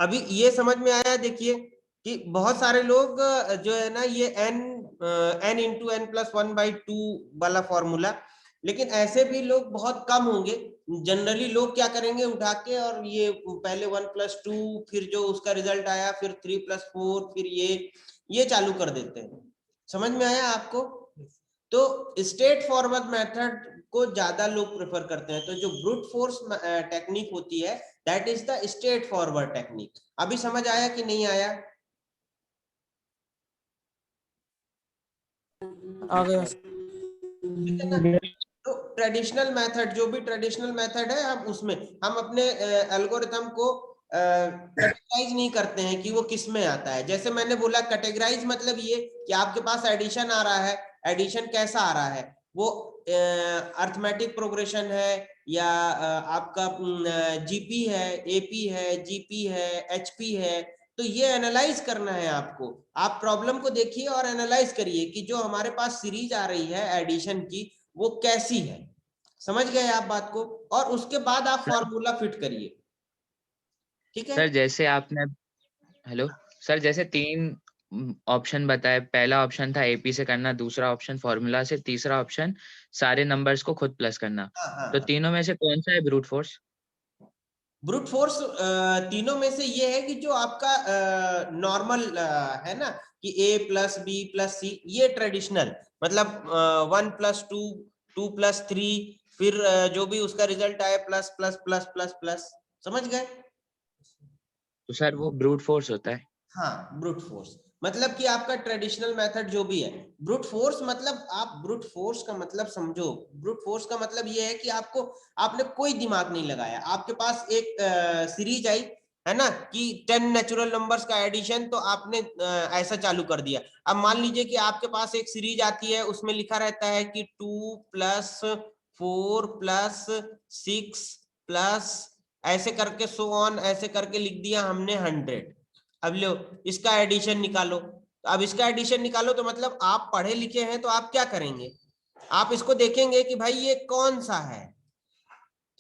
अभी ये समझ में आया, देखिए कि बहुत सारे लोग जो है ना ये n इंटू एन प्लस 1/2 वाला फॉर्मूला, लेकिन ऐसे भी लोग बहुत कम होंगे। जनरली लोग क्या करेंगे, उठा के और ये पहले 1+2, फिर जो उसका रिजल्ट आया, फिर 3+4, फिर ये चालू कर देते हैं। समझ में आया आपको? तो स्ट्रेट फॉरवर्ड मेथड को ज्यादा लोग प्रेफर करते हैं। तो जो ब्रूट फोर्स टेक्निक होती है, that is the straight forward technique. अभी समझ आया कि नहीं आया? आ गया। ठीक है ना? तो ट्रेडिशनल मेथड, जो भी ट्रेडिशनल मेथड है, हम अपने एल्गोरिथम को कैटेगराइज नहीं करते हैं कि वो किस में आता है। जैसे मैंने बोला, कैटेगराइज मतलब ये कि आपके पास एडिशन आ रहा है, एडिशन कैसा आ रहा है, वो अर्थमेटिक प्रोग्रेशन है या आपका जीपी है, एपी है, जीपी है, एचपी है। तो ये एनालाइज करना है आपको। आप प्रॉब्लम को देखिए और एनालाइज करिए कि जो हमारे पास सीरीज आ रही है एडिशन की, वो कैसी है। समझ गए आप बात को? और उसके बाद आप फॉर्मूला फिट करिए। ठीक है सर जैसे आपने हेलो सर, जैसे 3 ऑप्शन बताए। पहला ऑप्शन था एपी से करना, दूसरा ऑप्शन फॉर्मूला से, तीसरा ऑप्शन सारे नंबर्स को खुद प्लस करना। हाँ, तो तीनों में से कौन सा है ब्रूट फोर्स? ब्रूट फोर्स तीनों में से ये है कि जो आपका नॉर्मल है ना, कि a प्लस बी प्लस सी, ये ट्रेडिशनल, मतलब 1+2, 2+3, फिर जो भी उसका रिजल्ट आए plus plus plus plus plus. समझ गए? तो सर वो ब्रूट फोर्स होता है। हाँ, ब्रूट फोर्स मतलब कि आपका ट्रेडिशनल मेथड जो भी है। ब्रूट फोर्स मतलब, आप ब्रूट फोर्स का मतलब समझो। ब्रूट फोर्स का मतलब ये है कि आपने कोई दिमाग नहीं लगाया। आपके पास एक सीरीज आई है ना, कि 10 नेचुरल नंबर्स का एडिशन, तो आपने ऐसा चालू कर दिया। अब मान लीजिए कि आपके पास एक सीरीज आती है, उसमें लिखा रहता है कि 2+4+6+ ऐसे करके सो ऑन, ऐसे करके लिख दिया हमने 100। अब लो, इसका एडिशन निकालो। तो अब इसका एडिशन निकालो तो मतलब आप पढ़े लिखे हैं, तो आप क्या करेंगे, आप इसको देखेंगे कि भाई ये कौन सा है।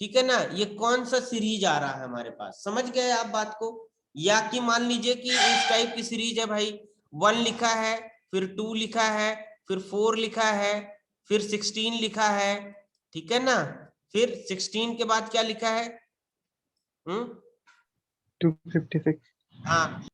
ठीक है ना, ये कौन सा सीरीज आ रहा है हमारे पास। समझ गए आप बात को? या कि मान लीजिए कि इस टाइप की सीरीज है भाई, 1 लिखा है, फिर 2 लिखा है, फिर 4 लिखा है, फिर 16 लिखा है। ठीक है ना, फिर 16 के बाद क्या लिखा है? 256। हाँ,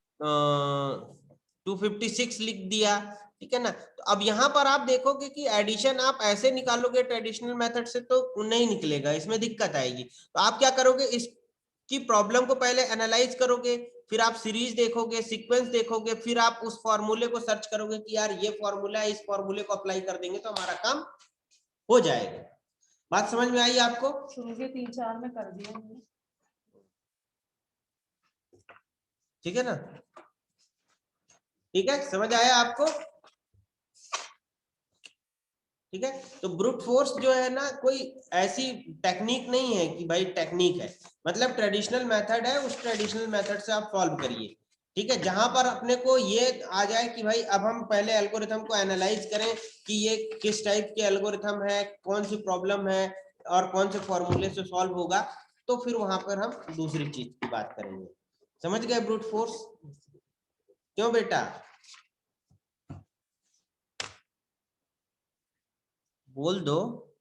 256 लिख दिया। ठीक है ना, तो अब यहाँ पर आप देखोगे कि एडिशन आप ऐसे निकालोगे ट्रेडिशनल मेथड से तो नहीं निकलेगा, इसमें दिक्कत आएगी। तो आप क्या करोगे, इसकी प्रॉब्लम को पहले एनालाइज करोगे, फिर आप सीरीज देखोगे, सीक्वेंस देखोगे, फिर आप उस फॉर्मूले को सर्च करोगे कि यार ये फॉर्मूला है, इस फॉर्मूले को अप्लाई कर देंगे तो हमारा काम हो जाएगा। बात समझ में आई आपको? शुरू के 3-4 में कर दिया मैंने। ठीक है ना, ठीक है, समझ आया आपको? ठीक है, तो ब्रूट फोर्स जो है ना, कोई ऐसी टेक्निक नहीं है कि भाई टेक्निक है, मतलब ट्रेडिशनल मेथड है, उस ट्रेडिशनल मेथड से आप सॉल्व करिए। ठीक है, जहां पर अपने को ये आ जाए कि भाई अब हम पहले एल्गोरिथम को एनालाइज करें कि ये किस टाइप के एल्गोरिथम है, कौन सी प्रॉब्लम है और कौन से फॉर्मूले से सॉल्व होगा, तो फिर वहां पर हम दूसरी चीज की बात करेंगे। समझ गए ब्रूट फोर्स? क्यों बेटा, बोल दो।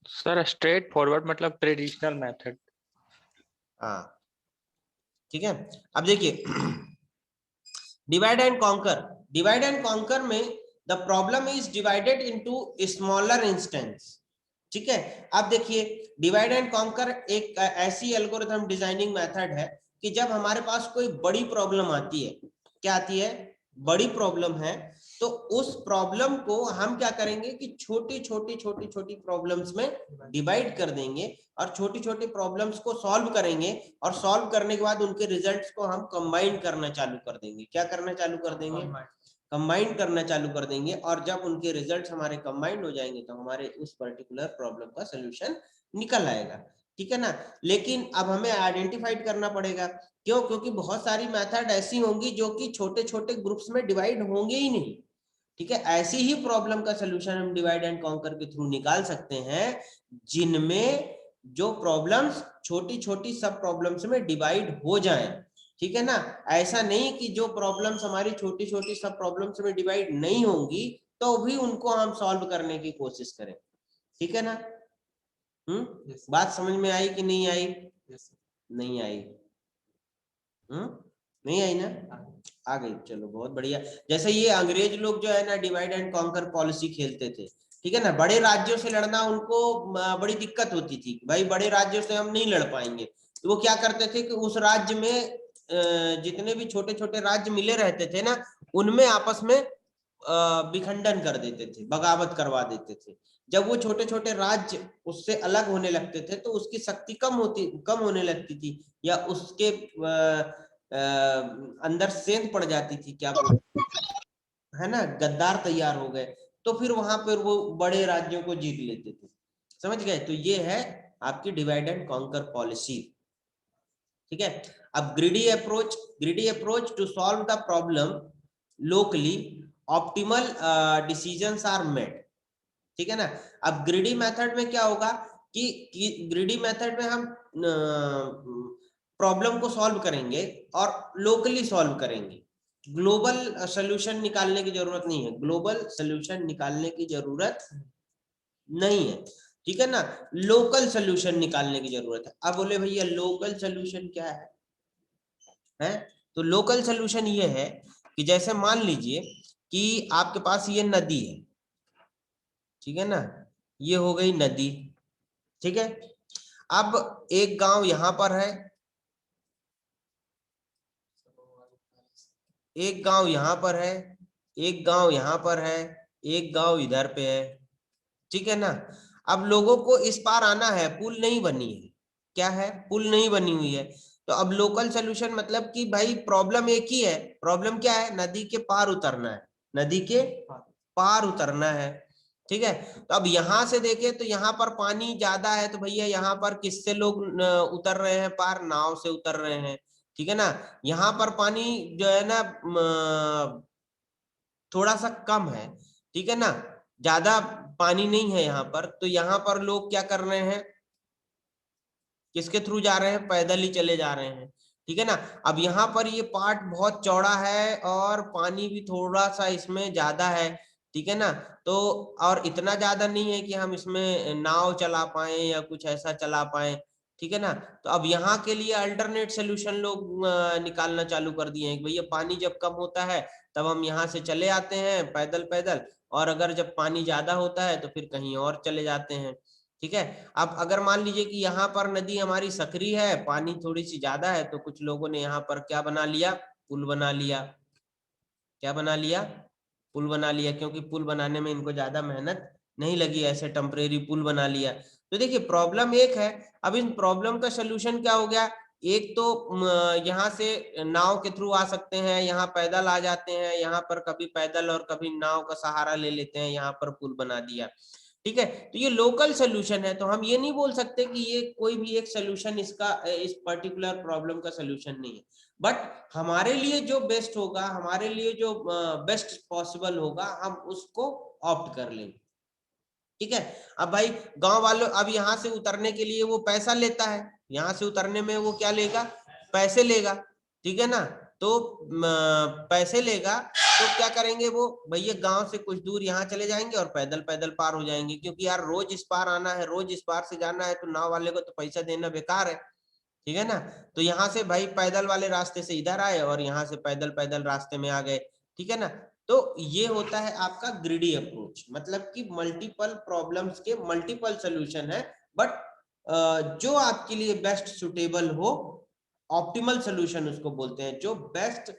सर स्ट्रेट फॉरवर्ड मतलब ट्रेडिशनल मेथड। हाँ, ठीक है। अब देखिए, divide and conquer. Divide and conquer में the problem is divided into smaller instance. ठीक है, अब देखिए, डिवाइड एंड कॉन्कर एक ऐसी एल्गोरिथम डिजाइनिंग मेथड है कि जब हमारे पास कोई बड़ी प्रॉब्लम आती है, क्या आती है, बड़ी प्रॉब्लम है, तो उस प्रॉब्लम को हम क्या करेंगे कि छोटी छोटी छोटी छोटी प्रॉब्लम्स में डिवाइड कर देंगे और छोटी छोटी प्रॉब्लम्स को सॉल्व करेंगे, और सॉल्व करने के बाद उनके रिजल्ट्स को हम कंबाइन करना चालू कर देंगे। क्या करना चालू कर देंगे? कंबाइन करना चालू कर देंगे। और जब उनके रिजल्ट्स हमारे कंबाइंड हो जाएंगे तो हमारे उस पर्टिकुलर प्रॉब्लम का सॉल्यूशन निकल आएगा। ठीक है ना, लेकिन अब हमें आइडेंटिफाइड करना पड़ेगा। क्यों? क्योंकि बहुत सारी मेथड ऐसी होंगी जो कि छोटे छोटे ग्रुप्स में डिवाइड होंगे ही नहीं। ठीक है, ऐसी ही प्रॉब्लम का सोल्यूशन हम डिवाइड एंड कॉन्कर के थ्रू निकाल सकते हैं जिनमें जो प्रॉब्लम्स छोटी छोटी सब प्रॉब्लम्स में डिवाइड हो जाएं, ठीक है ना। ऐसा नहीं कि जो प्रॉब्लम्स हमारी छोटी छोटी सब प्रॉब्लम्स में डिवाइड नहीं होंगी तो भी उनको हम सॉल्व करने की कोशिश करें, ठीक है ना। बात समझ में आई कि नहीं आई? नहीं आई? नहीं आई ना? आ गई, चलो बहुत बढ़िया। जैसे ये अंग्रेज लोग जो है ना डिवाइड एंड कॉन्कर पॉलिसी खेलते थे, ठीक है ना। बड़े राज्यों से लड़ना उनको बड़ी दिक्कत होती थी, भाई बड़े राज्यों से हम नहीं लड़ पाएंगे, तो वो क्या करते थे कि उस राज्य में जितने भी छोटे छोटे राज्य मिले रहते थे ना, उनमें आपस में विखंडन कर देते थे, बगावत करवा देते थे। जब वो छोटे छोटे राज्य उससे अलग होने लगते थे तो उसकी शक्ति कम होने लगती थी, या उसके अंदर सेंध पड़ जाती थी, क्या है ना, गद्दार तैयार हो गए, तो फिर वहां पर वो बड़े राज्यों को जीत लेते थे, समझ गए। तो ये है आपकी डिवाइड एंड कॉन्कर पॉलिसी, ठीक है। अब greedy approach to solve the problem locally, optimal decisions are made, ठीक है ना। अब ग्रीडी मेथड में क्या होगा कि ग्रीडी मेथड में हम प्रॉब्लम को सॉल्व करेंगे और लोकली सॉल्व करेंगे, ग्लोबल सोल्यूशन निकालने की जरूरत नहीं है, ग्लोबल सोल्यूशन निकालने की जरूरत नहीं है, ठीक है ना। लोकल सोल्यूशन निकालने की जरूरत है। अब बोले भैया लोकल सोल्यूशन क्या है? तो लोकल सोल्यूशन ये है कि जैसे मान लीजिए कि आपके पास ये नदी है, ठीक है ना, ये हो गई नदी, ठीक है। अब एक गांव यहां पर है, एक गांव यहां पर है, एक गांव यहां पर है, एक गांव इधर पे है, ठीक है ना। अब लोगों को इस पार आना है, पुल नहीं बनी है, क्या है, पुल नहीं बनी हुई है। तो अब लोकल सोल्यूशन मतलब कि भाई प्रॉब्लम एक ही है, प्रॉब्लम क्या है, नदी के पार उतरना है, नदी के पार उतरना है, ठीक है। तो अब यहां से देखें तो यहाँ पर पानी ज्यादा है, तो भैया यहाँ पर किससे लोग उतर रहे हैं पार, नाव से उतर रहे हैं, ठीक है ना। यहाँ पर पानी जो है ना थोड़ा सा कम है, ठीक है ना, ज्यादा पानी नहीं है यहाँ पर, तो यहाँ पर लोग क्या कर रहे हैं, किसके थ्रू जा रहे हैं, पैदल ही चले जा रहे हैं, ठीक है ना। अब यहाँ पर ये पार्ट बहुत चौड़ा है और पानी भी थोड़ा सा इसमें ज्यादा है, ठीक है ना। तो और इतना ज्यादा नहीं है कि हम इसमें नाव चला पाए या कुछ ऐसा चला पाए, ठीक है ना। तो अब यहाँ के लिए अल्टरनेट सोल्यूशन लोग निकालना चालू कर दिए हैं, भैया पानी जब कम होता है तब हम यहाँ से चले आते हैं पैदल पैदल, और अगर जब पानी ज्यादा होता है तो फिर कहीं और चले जाते हैं, ठीक है। अब अगर मान लीजिए कि यहाँ पर नदी हमारी सकरी है, पानी थोड़ी सी ज्यादा है, तो कुछ लोगों ने यहाँ पर क्या बना लिया, पुल बना लिया, क्या बना लिया, पुल बना लिया, क्योंकि पुल बनाने में इनको ज्यादा मेहनत नहीं लगी, ऐसे टेम्परेरी पुल बना लिया। तो देखिए प्रॉब्लम एक है, अब इन प्रॉब्लम का सोल्यूशन क्या हो गया, एक तो यहाँ से नाव के थ्रू आ सकते हैं, यहाँ पैदल आ जाते हैं, यहाँ पर कभी पैदल और कभी नाव का सहारा ले लेते हैं, यहाँ पर पुल बना दिया, ठीक है। तो ये लोकल सोल्यूशन है, तो हम ये नहीं बोल सकते कि ये कोई भी एक सोल्यूशन इसका इस पर्टिकुलर प्रॉब्लम का सोल्यूशन नहीं है, बट हमारे लिए जो बेस्ट होगा, हमारे लिए जो बेस्ट पॉसिबल होगा, हम उसको ऑप्ट कर लेंगे, ठीक है। अब भाई गांव वालों, अब यहाँ से उतरने के लिए वो पैसा लेता है, यहाँ से उतरने में वो क्या लेगा, पैसे लेगा, ठीक है ना। तो पैसे लेगा, तो क्या करेंगे वो, भैया गांव से कुछ दूर यहाँ चले जाएंगे और पैदल पैदल पार हो जाएंगे, क्योंकि यार रोज इस पार आना है, रोज इस पार से जाना है, तो नाव वाले को तो पैसा देना बेकार है, ठीक है ना। तो यहाँ से भाई पैदल वाले रास्ते से इधर आए और यहाँ से पैदल पैदल रास्ते में आ गए, ठीक है ना। तो ये होता है आपका ग्रीडी अप्रोच, मतलब कि मल्टीपल प्रॉब्लम्स के मल्टीपल सोल्यूशन है, बट जो आपके लिए बेस्ट सुटेबल हो, ऑप्टिमल सोल्यूशन उसको बोलते हैं, जो बेस्ट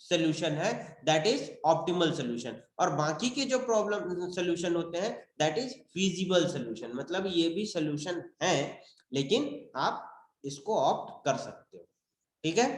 सोल्यूशन है, दैट इज ऑप्टिमल सोल्यूशन। और बाकी के जो प्रॉब्लम सोल्यूशन होते हैं दैट इज फीजिबल सोल्यूशन, मतलब ये भी सोल्यूशन है लेकिन आप इसको ऑप्ट कर सकते हो, ठीक है।